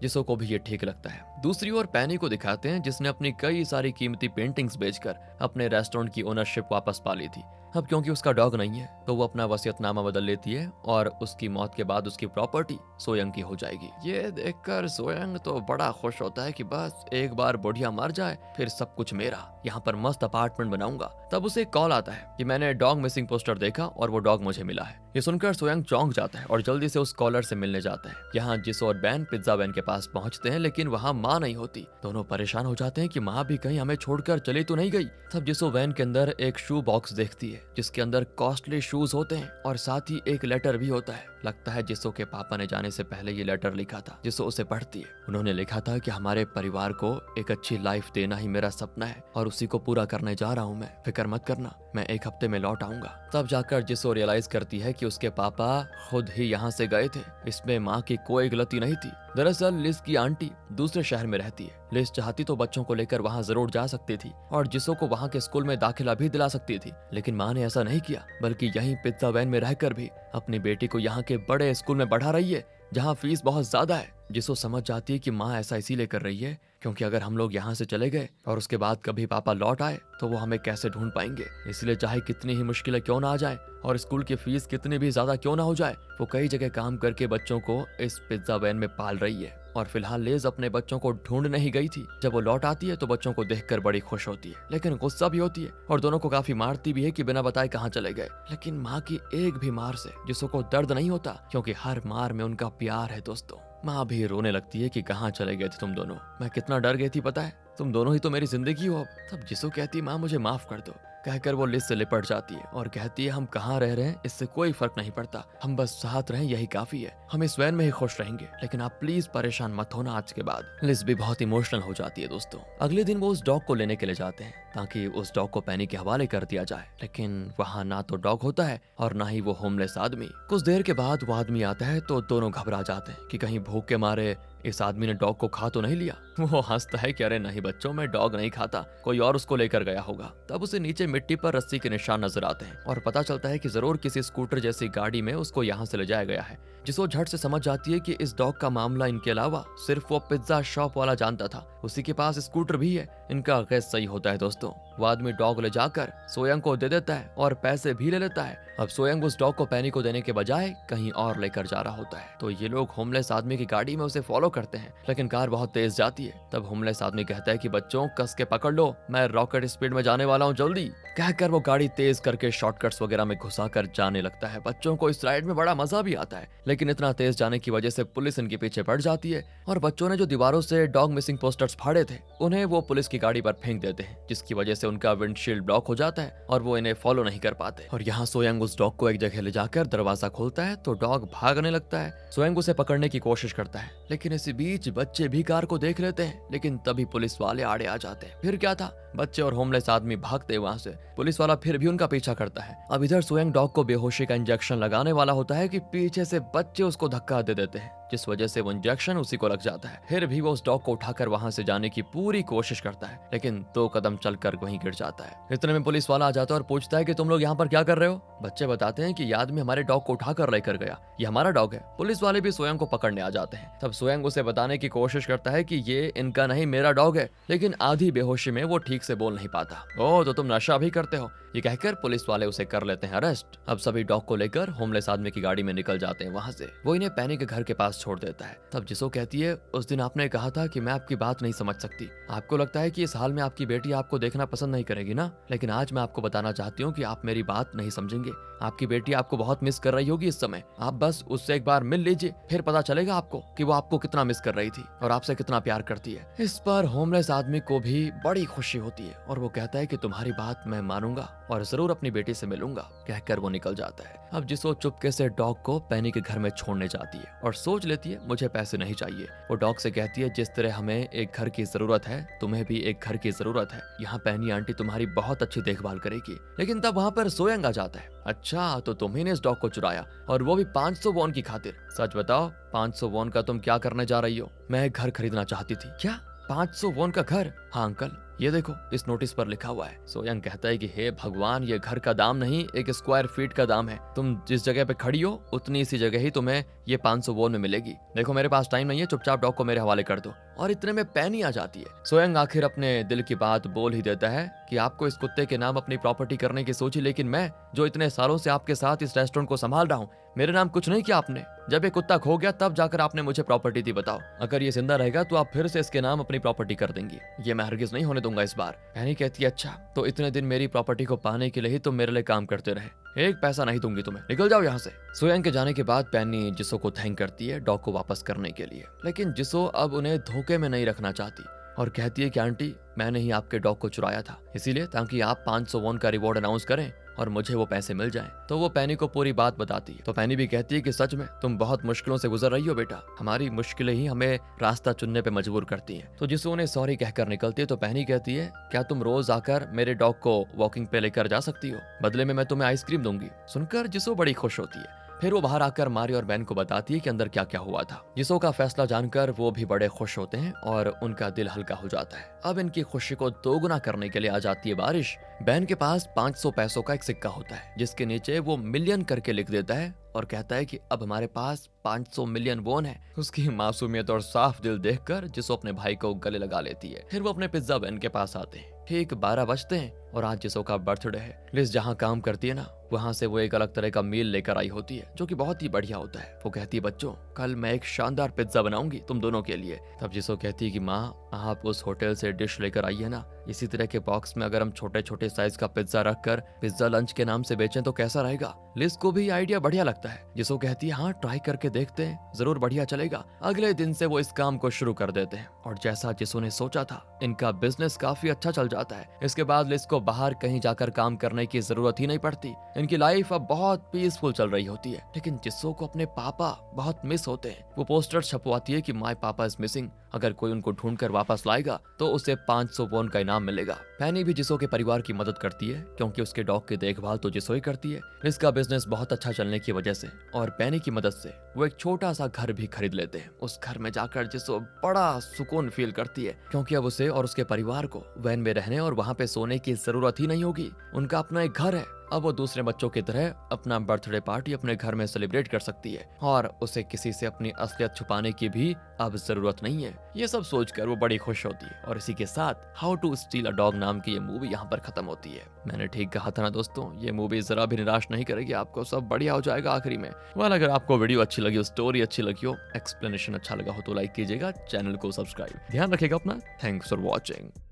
जिसो को भी ये ठीक लगता है। दूसरी ओर पैनी को दिखाते हैं जिसने अपनी कई सारी कीमती पेंटिंग्स बेचकर अपने रेस्टोरेंट की ओनरशिप वापस पा ली थी। अब क्योंकि उसका डॉग नहीं है तो वो अपना वसीयतनामा बदल लेती है और उसकी मौत के बाद उसकी प्रॉपर्टी सोयंग की हो जाएगी। ये देखकर सोयंग तो बड़ा खुश होता है कि बस एक बार बुढ़िया मर जाए फिर सब कुछ मेरा, यहाँ पर मस्त अपार्टमेंट बनाऊंगा। तब उसे एक कॉल आता है कि मैंने डॉग मिसिंग पोस्टर देखा और वो डॉग मुझे मिला है। ये सुनकर सोयंग चौंक जाता है और जल्दी से उस कॉलर से मिलने जाता है। यहाँ जिसो और बैन पिज्जा वैन के पास पहुंचते हैं लेकिन वहाँ माँ नहीं होती। दोनों परेशान हो जाते हैं कि माँ भी कहीं हमें छोड़कर चली तो नहीं गई। तब जिसो वैन के अंदर एक शू बॉक्स देखती है जिसके अंदर कॉस्टली शूज होते हैं और साथ ही एक लेटर भी होता है। लगता है जिसो के पापा ने जाने से पहले ये लेटर लिखा था। जिसो उसे पढ़ती है। उन्होंने लिखा था कि हमारे परिवार को एक अच्छी लाइफ देना ही मेरा सपना है और उसी को पूरा करने जा रहा हूँ मैं। फिक्र मत करना, मैं एक हफ्ते में लौट आऊंगा। तब जाकर जिसो रियलाइज करती है कि उसके पापा खुद ही यहाँ से गए थे। इसमें माँ की कोई गलती नहीं थी। दरअसल लिज की आंटी दूसरे शहर में रहती है। लिज चाहती तो बच्चों को लेकर वहाँ जरूर जा सकती थी और जिसो को वहाँ के स्कूल में दाखिला भी दिला सकती थी, लेकिन माँ ने ऐसा नहीं किया, बल्कि यहीं पिज्जा वैन में रहकर भी अपनी बेटी को यहाँ के बड़े स्कूल में बढ़ा रही है जहाँ फीस बहुत ज्यादा है। जिसो समझ जाती है कि माँ ऐसा इसीलिए कर रही है क्योंकि अगर हम लोग यहाँ से चले गए और उसके बाद कभी पापा लौट आए तो वो हमें कैसे ढूंढ पाएंगे। इसलिए चाहे कितनी ही मुश्किलें क्यों ना आ जाए और स्कूल की फीस कितनी भी ज्यादा क्यों ना हो जाए, वो कई जगह काम करके बच्चों को इस पिज्जा वैन में पाल रही है। और फिलहाल लिज अपने बच्चों को ढूंढ नहीं गई थी। जब वो लौट आती है तो बच्चों को देखकर बड़ी खुश होती है, लेकिन गुस्सा भी होती है और दोनों को काफी मारती भी है कि बिना बताए कहाँ चले गए। लेकिन माँ की एक भी मार से जिसो को दर्द नहीं होता क्योंकि हर मार में उनका प्यार है। दोस्तों, माँ भी रोने लगती है कि कहाँ चले गए थे तुम दोनों, मैं कितना डर गई थी पता है, तुम दोनों ही तो मेरी जिंदगी हो अब। तब जिसो कहती है माँ मुझे माफ कर दो। कहकर वो लिज से लिपट जाती है और कहती है हम कहाँ रह रहे हैं इससे कोई फर्क नहीं पड़ता, हम बस साथ रहें यही काफी है, हम इस वैन में ही खुश रहेंगे, लेकिन आप प्लीज परेशान मत होना आज के बाद। लिज भी बहुत इमोशनल हो जाती है। दोस्तों, अगले दिन वो उस डॉग को लेने के लिए जाते हैं ताकि उस डॉग को पैनी के हवाले कर दिया जाए, लेकिन वहाँ ना तो डॉग होता है और ना ही वो होमलेस आदमी। कुछ देर के बाद वो आदमी आता है तो दोनों घबरा जाते हैं कि कहीं भूख के मारे इस आदमी ने डॉग को खा तो नहीं लिया। वो हंसता है कि अरे नहीं बच्चों, मैं डॉग नहीं खाता, कोई और उसको लेकर गया होगा। तब उसे नीचे मिट्टी पर रस्सी के निशान नजर आते हैं और पता चलता है कि जरूर किसी स्कूटर जैसी गाड़ी में उसको यहाँ से ले जाया गया है। जिसो झट से समझ जाती है कि इस डॉग का मामला इनके अलावा सिर्फ वो पिज्जा शॉप वाला जानता था, उसी के पास स्कूटर भी है। इनका गैस सही होता है। दोस्तों, वो आदमी डॉग ले जाकर सोयंग को दे देता है और पैसे भी ले लेता है। अब सोयंग उस डॉग को पैनी को देने के बजाय कहीं और लेकर जा रहा होता है तो ये लोग होमलेस आदमी की गाड़ी में उसे फॉलो करते हैं, लेकिन कार बहुत तेज जाती है। तब होमलेस आदमी कहता है कि बच्चों कस के पकड़ लो, मैं रॉकेट स्पीड में जाने वाला हूँ, जल्दी। कहकर वो गाड़ी तेज करके शॉर्टकट्स वगैरह में घुसा कर जाने लगता है। बच्चों को इस राइड में बड़ा मजा भी आता है, लेकिन इतना तेज जाने की वजह से पुलिस इनके पीछे पड़ जाती है और बच्चों ने जो दीवारों से डॉग मिसिंग पोस्टर्स फाड़े थे उन्हें वो पुलिस की गाड़ी पर फेंक देते हैं, जिसकी वजह से उनका विंडशील्ड ब्लॉक हो जाता है और वो इन्हें फॉलो नहीं कर पाते। और यहाँ सोयंग उस डॉग को एक जगह ले जाकर दरवाजा खोलता है तो डॉग भागने लगता है। सोयंग उसे पकड़ने की कोशिश करता है, लेकिन इसी बीच बच्चे भी कार को देख लेते हैं, लेकिन तभी पुलिस वाले आड़े आ जाते हैं। फिर क्या था, बच्चे और होमलेस आदमी भागते वहां से, पुलिस वाला फिर भी उनका पीछा करता है। अब इधर सोयंग डॉग को बेहोशी का इंजेक्शन लगाने वाला होता है कि पीछे से बच्चे उसको धक्का दे देते हैं, जिस वजह से वो इंजेक्शन उसी को लग जाता है। फिर भी वो उस डॉग को उठाकर वहां से जाने की पूरी कोशिश करता है, लेकिन 2 कदम चलकर वहीं गिर जाता है। इतने में पुलिस वाला आ जाता है और पूछता है कि तुम लोग यहाँ पर क्या कर रहे हो। बच्चे बताते हैं कि ये आदमी हमारे डॉग को उठाकर लेकर गया, ये हमारा डॉग है। पुलिस वाले भी सोयंग को पकड़ने आ जाते हैं। तब सोयंग उसे बताने की कोशिश करता है कि ये इनका नहीं मेरा डॉग है, लेकिन आधी बेहोशी में वो ठीक से बोल नहीं पाता। ओह, तो तुम नशा भी करते हो, ये कहकर पुलिस वाले उसे कर लेते हैं अरेस्ट। अब सभी डॉग को लेकर होमलेस आदमी की गाड़ी में निकल जाते हैं वहां से। वो इन्हें पैनी के घर के पास बस छोड़ देता है। तब जिसो कहती है, उस दिन आपने कहा था कि मैं आपकी बात नहीं समझ सकती। आपको लगता है कि इस हाल में आपकी बेटी आपको देखना पसंद नहीं करेगी ना, लेकिन आज मैं आपको बताना चाहती हूँ कि आप मेरी बात नहीं समझेंगे। आपकी बेटी आपको बहुत मिस कर रही होगी इस समय। आप बस उससे एक बार मिल लीजिए, फिर पता चलेगा आपको कि वो आपको कितना मिस कर रही थी और आपसे कितना प्यार करती है। इस पर होमलेस आदमी को भी बड़ी खुशी होती है और वो कहता है कि तुम्हारी बात मैं मानूंगा और जरूर अपनी बेटी से मिलूंगा, कहकर वो निकल जाता है। अब जिसो चुपके से डॉग को पेनी के घर में छोड़ने जाती है और सोच लेती है मुझे पैसे नहीं चाहिए। वो डॉग से कहती है, जिस तरह हमें एक घर की जरूरत है, तुम्हें भी एक घर की जरूरत है। यहाँ पेनी आंटी तुम्हारी बहुत अच्छी देखभाल करेगी। लेकिन तब वहाँ पर सोयंग आ जाता है। अच्छा, तो तुम्ही ने इस डॉग को चुराया और वो भी 500 वॉन की खातिर। सच बताओ, 500 वॉन का तुम क्या करने जा रही हो? मैं एक घर खरीदना चाहती थी। क्या 500 वॉन का घर? हाँ अंकल, ये देखो इस नोटिस पर लिखा हुआ है। सोयंग कहता है कि हे भगवान, ये घर का दाम नहीं, एक स्क्वायर फीट का दाम है। तुम जिस जगह पे खड़ी हो उतनी सी जगह ही तुम्हें ये 500 वॉन में मिलेगी। देखो मेरे पास टाइम नहीं है, चुपचाप डॉग को मेरे हवाले कर दो। और इतने में पेनी आ जाती है। सोयंग आखिर अपने दिल की बात बोल ही देता है कि आपको इस कुत्ते के नाम अपनी प्रॉपर्टी करने की सोची, लेकिन मैं जो इतने सालों से आपके साथ इस रेस्टोरेंट को संभाल रहा हूँ, मेरे नाम कुछ नहीं किया आपने। जब ये कुत्ता खो गया तब जाकर आपने मुझे प्रॉपर्टी दी। बताओ, अगर ये जिंदा रहेगा तो आप फिर से इसके नाम अपनी प्रॉपर्टी कर देंगी। ये मैं हरगिज नहीं होने दूंगा इस बार। पेनी कहती है, अच्छा तो इतने दिन मेरी प्रॉपर्टी को पाने के लिए ही तुम मेरे लिए काम करते रहे, एक पैसा नहीं दूंगी तुम्हें, निकल जाओ यहाँ से। सोयंग के जाने के बाद पेनी जिसो को थैंक करती है डॉग को वापस करने के लिए, लेकिन जिसो अब उन्हें धोखे में नहीं रखना चाहती और कहती है कि आंटी, मैंने ही आपके डॉग को चुराया था, इसीलिए ताकि आप 500 वॉन का रिवॉर्ड अनाउंस करें और मुझे वो पैसे मिल जाएं। तो वो पेनी को पूरी बात बताती है। तो पेनी भी कहती है कि सच में तुम बहुत मुश्किलों से गुजर रही हो बेटा, हमारी मुश्किलें ही हमें रास्ता चुनने पे मजबूर करती हैं। तो जिसो उन्हें सॉरी कहकर निकलती है तो पेनी कहती है, क्या तुम रोज आकर मेरे डॉग को वॉकिंग पे लेकर जा सकती हो? बदले में मैं तुम्हें आइसक्रीम दूंगी। सुनकर जिसो बड़ी खुश होती है। फिर वो बाहर आकर मारी और बैन को बताती है कि अंदर क्या क्या हुआ था। जिसो का फैसला जानकर वो भी बड़े खुश होते हैं और उनका दिल हल्का हो जाता है। अब इनकी खुशी को दोगुना करने के लिए आ जाती है बारिश। बैन के पास 500 पैसों का एक सिक्का होता है जिसके नीचे वो मिलियन करके लिख देता है और कहता है कि अब हमारे पास 500 मिलियन वॉन है। उसकी मासूमियत और साफ दिल देखकर जिसो अपने भाई को गले लगा लेती है। फिर वो अपने पिज्जा बैन के पास आते हैं। ठीक 12 बजते हैं और आज जिसो का बर्थडे है। लिज जहाँ काम करती है ना, वहाँ से वो एक अलग तरह का मील लेकर आई होती है जो कि बहुत ही बढ़िया होता है। वो कहती है, बच्चों कल मैं एक शानदार पिज्जा बनाऊंगी तुम दोनों के लिए। तब जिसो कहती है कि माँ, आप उस होटल से डिश लेकर आइए ना, इसी तरह के बॉक्स में अगर हम छोटे छोटे साइज का पिज्जा रखकर पिज्जा लंच के नाम से बेचें तो कैसा रहेगा? लिज को भी आइडिया बढ़िया लगता है। जिसो कहती है, हाँ ट्राई करके देखते हैं, जरूर बढ़िया चलेगा। अगले दिन से वो इस काम को शुरू कर देते हैं और जैसा जिसो ने सोचा था, इनका बिजनेस काफी अच्छा चल जाता है। इसके बाद लिज को बाहर कहीं जाकर काम करने की जरूरत ही नहीं पड़ती। इनकी लाइफ अब बहुत पीसफुल चल रही होती है। लेकिन जिसो को अपने पापा बहुत मिस होते हैं। वो पोस्टर छपवाती है कि माय पापा इज मिसिंग, अगर कोई उनको ढूंढकर वापस लाएगा तो उसे 500 वॉन का इनाम मिलेगा। पेनी भी जिसो के परिवार की मदद करती है क्योंकि उसके डॉग की देखभाल तो जिसो ही करती है। इसका बिजनेस बहुत अच्छा चलने की वजह से और पेनी की मदद से वो एक छोटा सा घर भी खरीद लेते हैं। उस घर में जाकर जिसो बड़ा सुकून फील करती है क्योंकि अब उसे और उसके परिवार को वैन में रहने और वहाँ पे सोने की जरूरत ही नहीं होगी। उनका अपना एक घर है। अब वो दूसरे बच्चों की तरह अपना बर्थडे पार्टी अपने घर में सेलिब्रेट कर सकती है और उसे किसी से अपनी असलियत छुपाने की भी अब जरूरत नहीं है। ये सब सोचकर वो बड़ी खुश होती है और इसी के साथ how to steal a dog नाम की ये मूवी यहाँ पर खत्म होती है। मैंने ठीक कहा था ना दोस्तों, ये मूवी जरा भी निराश नहीं करेगी आपको, सब बढ़िया हो जाएगा आखिरी में। वाल अगर आपको वीडियो अच्छी लगी हो, स्टोरी अच्छी लगी हो, एक्सप्लेनेशन अच्छा लगा हो तो लाइक कीजिएगा, चैनल को सब्सक्राइब। ध्यान रखिएगा अपना। Thanks for watching.